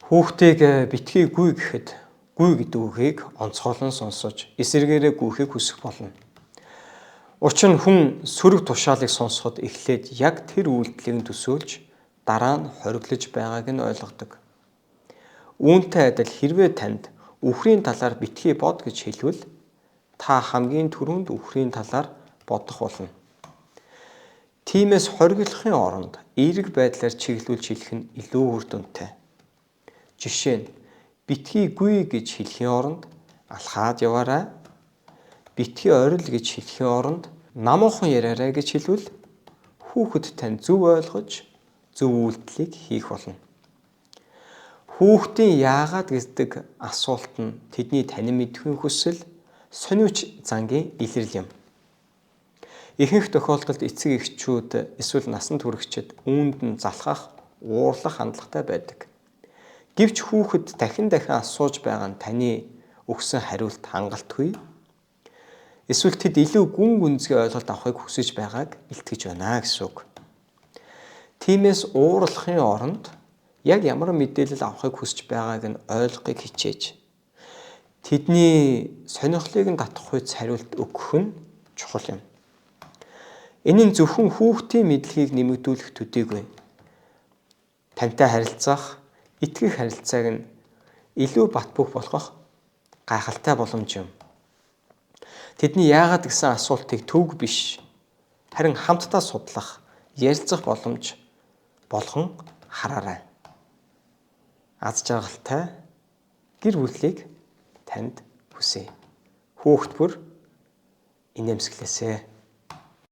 Хүүхдийг битгий гүй гэхэд гүй гэдэг үгийг онцгойлон сонсож эсэргээрээ гүйхийг хүсэх болно. Учир нь хүн сөрөг тушаалыг сонсоход эхлээд яг тэр үйлдэлийг төсөөлж дараа нь хориглож байгааг нь ойлгодог. Үүнтэй адил хэрвээ танд үхрийн талаар битгий бод гэж хэлвэл та хамгийн түрүүнд үхрийн талаар бодох болно. Тиймээс хориглохын оронд эерэг байдлаар чиглүүлж хэлэх нь илүү үр дүнтэй. Жишээ нь битгий гүй гэж хэлхийн оронд алхаад яваарай, битгий орил гэж хэлхийн оронд намуухан яриарай гэж хэлвэл хүүхэд тань зөв ойлгож зөв үйлдэлийг хийх болно. Хүүхдийн яагаад гэдэг асуулт нь тэдний танин мэдхийн хүсэл, сониуч зангийн илэрэл юм. Ихэнх тохиолдолд эцэг эхчүүд эсвэл насанд хүрэгчид үүнд нь залхах, уурлах хандлагатай байдаг. Гэвч хүүхэд дахин асууж байгаа нь таны өгсөн хариулт хангалтгүй. Эсвэл тэд илүү гүн гүнзгий ойлголт авахыг хүсэж байгааг илтгэж байна гэсэн үг. Тиймээс уурлахын оронд яг ямар мэдээлэл авахыг хүсэж байгааг нь ойлгохыг хичээж тэдний сонирхлыг нь татах үед хариулт өгөх нь чухал юм. Энэ нь зөвхөн хүүхдийн мэдлэгийг нэмэгдүүлэх төдийгүй. Тантай харилцах, итгэх харилцааг нь илүү бат бөх болгох гайхалтай боломж юм. Тэдний яагаад гэсэн асуултыг төвөг биш, харин хамтдаа судлах, ярилцах боломж болгон хараарай. Аз жаргалтай гэр бүлийг танд хүсье. Хүүхэд бүр инээмсэглээсэй.